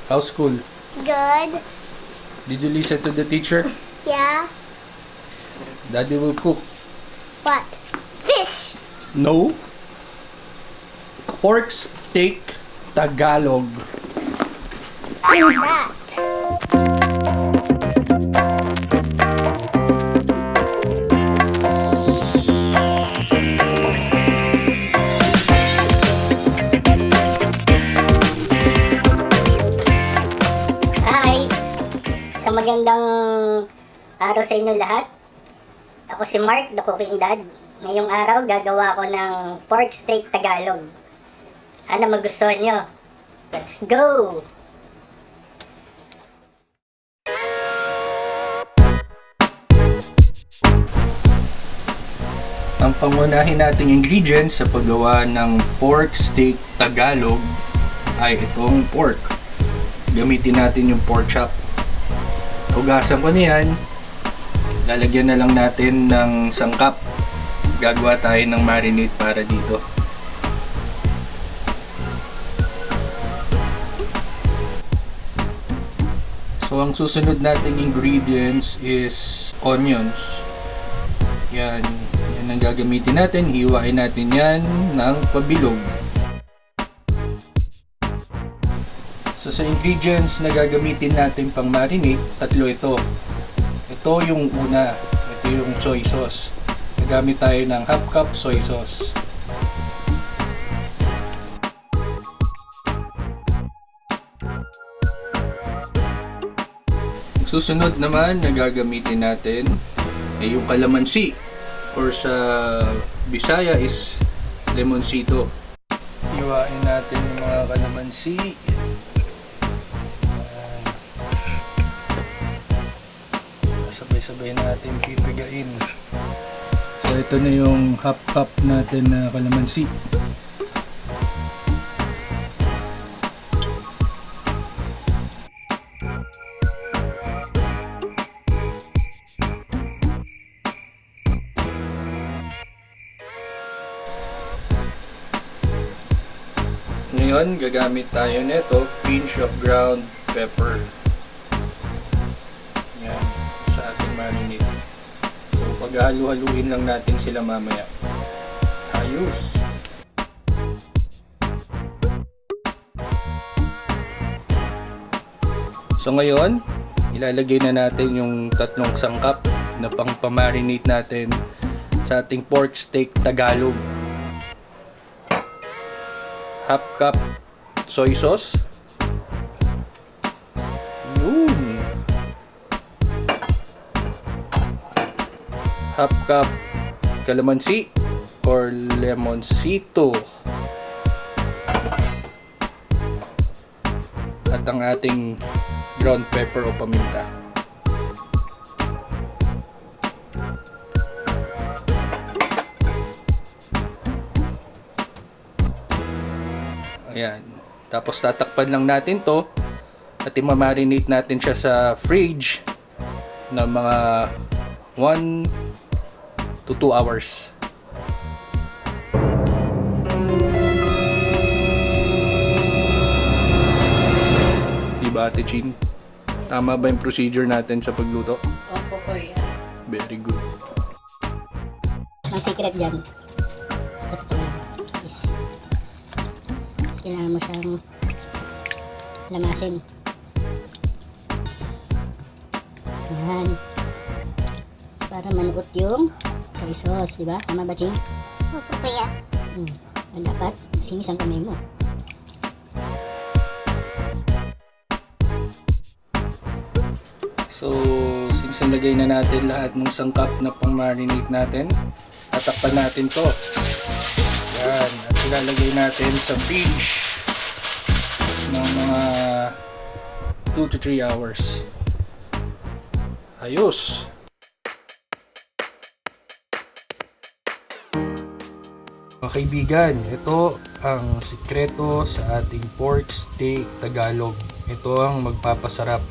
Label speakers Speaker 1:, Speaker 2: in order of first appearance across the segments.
Speaker 1: How's school?
Speaker 2: Good.
Speaker 1: Did you listen to the teacher?
Speaker 2: Yeah.
Speaker 1: Daddy will cook.
Speaker 2: What? Fish.
Speaker 1: No. Pork Stake Tagalog.
Speaker 2: What's that?
Speaker 3: Hi! Isang magandang araw sa inyo lahat. Ako si Mark, the Cooking Dad. Ngayong araw, gagawa ko ng Pork Stake Tagalog. Sana magustuhan nyo. Let's go!
Speaker 1: Ang pangunahin nating ingredients sa paggawa ng Pork Stake Tagalog ay itong pork. Gamitin natin yung pork chop. Hugasan ko na yan. Lalagyan na lang natin ng sangkap. Gagawa tayo ng marinate para dito. So ang susunod nating ingredients is onions. Yan ang gagamitin natin. Hiwain natin yan ng pabilog. So sa ingredients na gagamitin natin pang marinate, tatlo ito. Ito yung una. Ito yung soy sauce. Nagamit tayo ng half cup soy sauce. Susunod naman na gagamitin natin ay yung calamansi, or sa Bisaya is lemoncito. Hiwain natin yung mga calamansi. Sabay-sabay natin pipigain. So ito na yung half cup natin na calamansi. Ngayon, gagamit tayo nito, pinch of ground pepper. Yan, sa ating marinade. So, paghalu-haluin lang natin sila mamaya. Ayos! So, ngayon, ilalagay na natin yung tatlong sangkap na pang-pamarinate natin sa ating pork steak Tagalog. Half cup soy sauce. Yun. Half cup calamansi or lemoncito. At ang ating ground pepper o paminta. Ayan. Tapos tatakpan lang natin to at imamarinate natin siya sa fridge na mga 1 to 2 hours. Diba, Ate Chin? Tama ba yung procedure natin sa pagluto?
Speaker 3: Opo po yan.
Speaker 1: Very good.
Speaker 3: Ang secret dyan, ito is kailangan mo siyang lamasin. Yan. Para manuot yung soy sauce, diba? Tama ba, Ching?
Speaker 2: Opo, kuya.
Speaker 3: Dapat linis ang kamay mo.
Speaker 1: So, since nalagay na natin lahat ng sangkap na pang-marinate natin, tatakpan natin to. Yan. At ilalagay natin sa fridge ng mga 2 to 3 hours. Ayos! Mga kaibigan, ito ang sikreto sa ating pork steak Tagalog. Ito ang magpapasarap.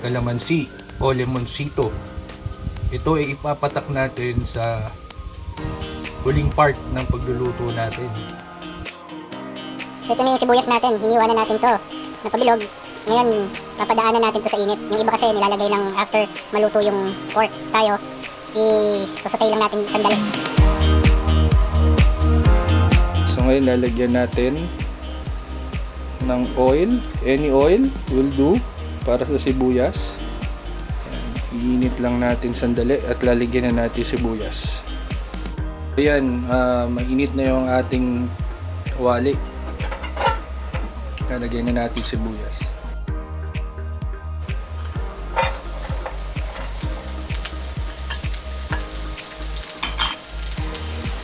Speaker 1: Calamansi o lemoncito. Ito ay ipapatak natin sa huling part ng pagluluto natin.
Speaker 3: So ito na yung sibuyas natin, hiniwa na natin to. napabilog. Ngayon, papadaanan natin to sa init. Yung iba kasi nilalagay lang after maluto yung pork. Tayo, i-sosotay lang natin sandali.
Speaker 1: So ngayon lalagyan natin ng oil. Any oil will do para sa sibuyas. Iinit lang natin sandali at lalagyan na natin sibuyas. Ayan, mainit na yung ating wali. Lalagyan na natin sibuyas.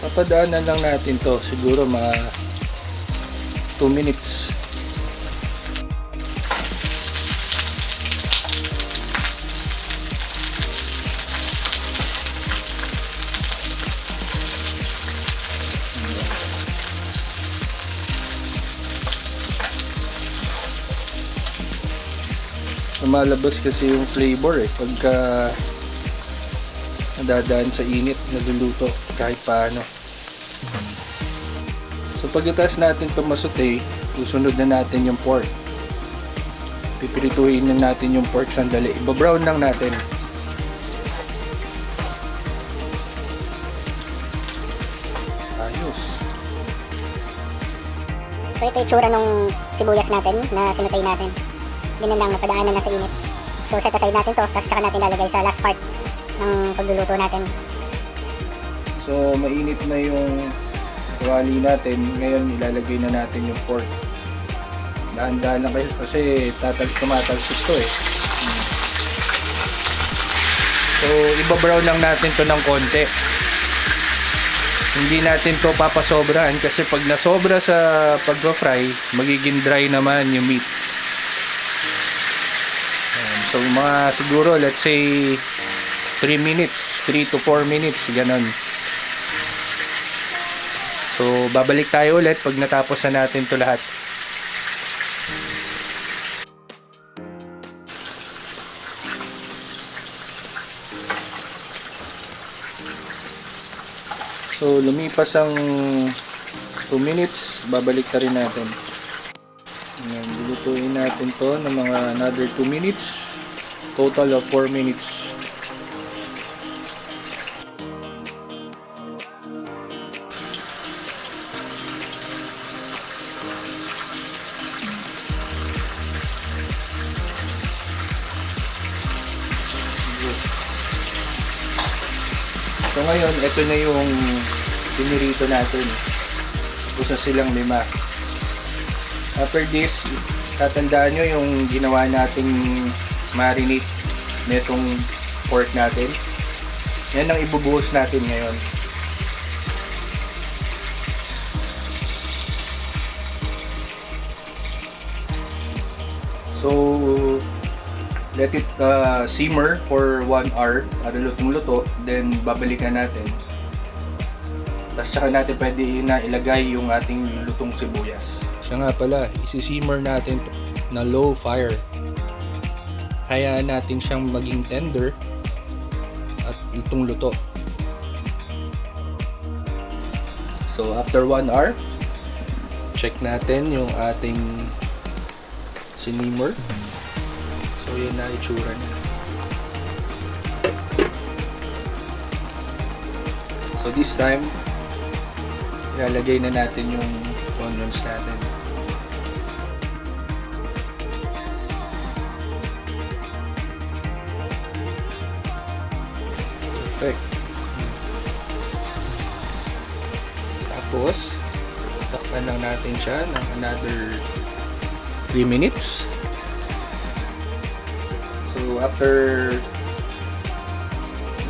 Speaker 1: Papadaanan lang natin to, siguro mga 2 minutes. Lumalabas kasi yung flavor pagka nadadaan sa init, naluluto kahit paano. So pagkatapos natin ito masute, susunod na natin yung pork. Pipirituhin na natin yung pork sandali. Ibabrown lang natin. Ayos.
Speaker 3: So ito yung tsura ng sibuyas natin na sinutay natin. Ganyan lang, napadaanan na sa init. So set aside natin to, tapos tsaka natin lalagay sa last part ng pagluluto natin.
Speaker 1: So mainit na yung wali natin. Ngayon ilalagay na natin yung pork. Dahan-dahan lang kayo kasi tumatalsik to So ibabrown lang natin to ng konti. Hindi natin to papasobrahan kasi pag nasobra sa pag-fry, magiging dry naman yung meat. So mga siguro let's say 3 minutes, 3 to 4 minutes, ganun. So babalik tayo ulit pag natapos na natin to lahat. So lumipas ang 2 minutes, babalik na rin natin. Ayan, lulutuin natin to ng mga another 2 minutes. Total of 4 minutes. So ngayon, ito na yung pinirito natin. Usa silang 5. After this, tatandaan nyo yung ginawa nating marinate netong pork natin. Yan ang ibubuhos natin ngayon. So let it simmer for 1 hour para lutong-luto, then babalikan natin. Tapos saka natin pwede na ilagay yung ating lutong sibuyas. Siya nga pala, isi-simmer natin na low fire. Hayaan natin siyang maging tender at lutong-luto. So after 1 hour, check natin yung ating sinimmer. So yan na itsura niya. So this time, ilalagay na natin yung onions natin. Perfect. Tapos, takpan lang natin siya ng another 3 minutes. So after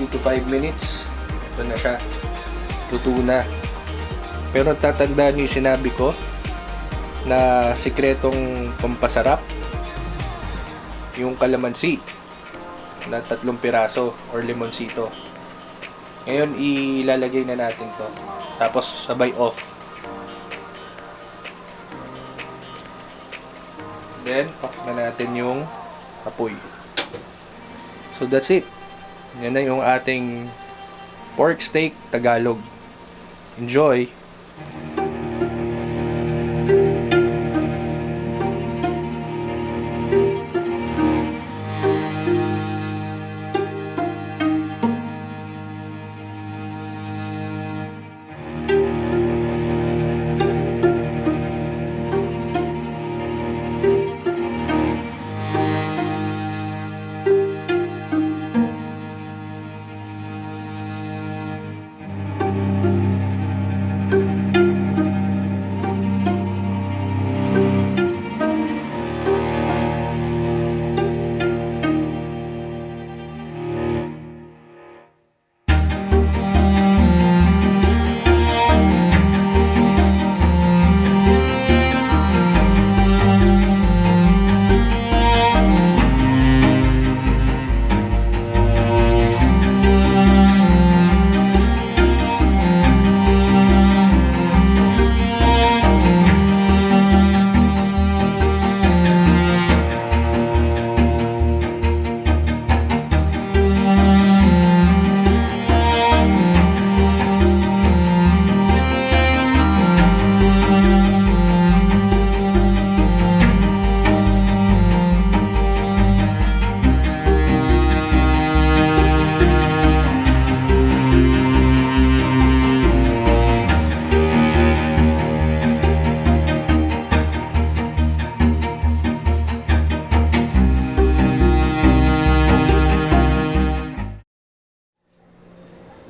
Speaker 1: 3 to 5 minutes, ito na siya. Luto na. Pero tatandaan nyo yung sinabi ko na sikretong pampasarap, yung kalamansi na 3 piraso or limonsito. Ngayon ilalagay na natin to, tapos sabay off. Then off na natin yung apoy. So that's it. Yan na yung ating Pork Stake Tagalog. Enjoy!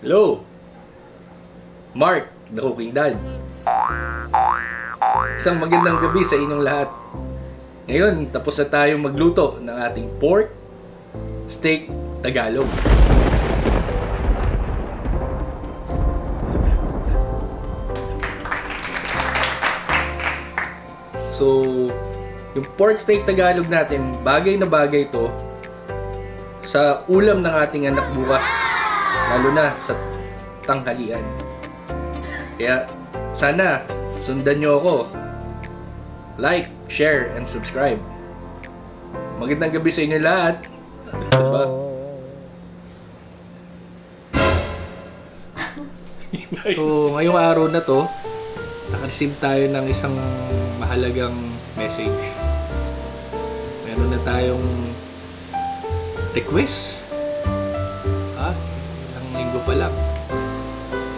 Speaker 1: Hello! Mark, the cooking dad. Isang magandang gabi sa inyong lahat. Ngayon, tapos na tayong magluto ng ating Pork Stake Tagalog. So, yung Pork Stake Tagalog natin, bagay na bagay to sa ulam ng ating anak bukas, lalo na sa tanghalian. Kaya sana sundan nyo ako. Like, share, and subscribe. Magandang gabi sa inyo lahat. Diba? So, ngayong araw na to, naka-receive tayo ng isang mahalagang message. Meron na tayong request. Ilang linggo pa lang.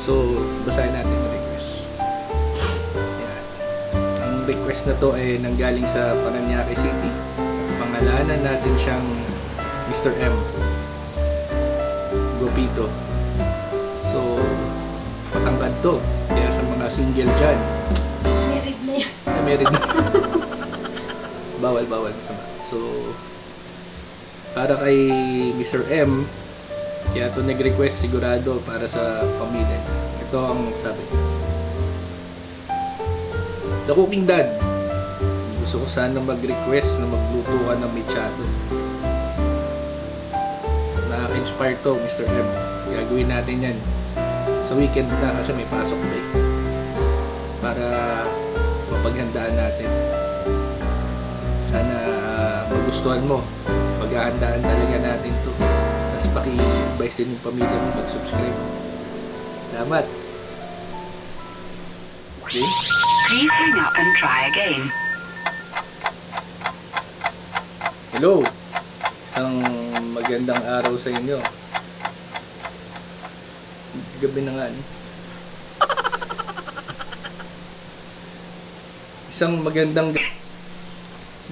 Speaker 1: So, basahin natin ang request. Yan. Ang request na to ay nanggaling sa Paranaque City. Pangalanan natin siyang Mr. M. Gopito. So, matangkad to. Kaya sa mga single dyan.
Speaker 2: Married na yun.
Speaker 1: Married na. Bawal. So, para kay Mr. M, kaya ito nag-request sigurado para sa pamilya. Ito ang sabi niya. The Cooking Dad, gusto ko sana mag-request na magluto ka ng mechado. Nakaka-inspire to, Mr. M. Gagawin natin yan sa weekend na kasi may pasok day para mapaghandaan natin. Sana magustuhan mo. Paghahandaan talaga natin to. Tapos paki-advise din yung pamilya mo mag-subscribe. Salamat. Okay?
Speaker 4: Please hang up and try again.
Speaker 1: Hello. Isang magandang araw sa inyo. Gabi na nga. Isang magandang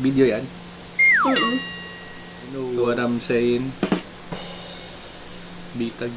Speaker 1: video yan. You know what I'm saying? Bitag.